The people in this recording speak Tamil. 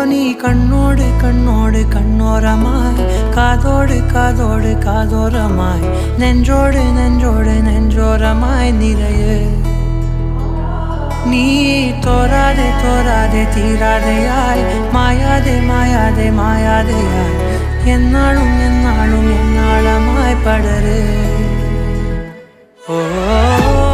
நீ கண்ணோடு கண்ணோடு கண்ணோரமாய் காதோடு காதோடு காதோரமாய் நெஞ்சோடு நெஞ்சோடு நெஞ்சோரமாய் நிறைய நீ தோராதே தோராதே தீராதையாய் மாயாதே மாயாதே மாயாதையாய் என்னாலும் என்னாலும் என்னாளமாய் படரு ஓ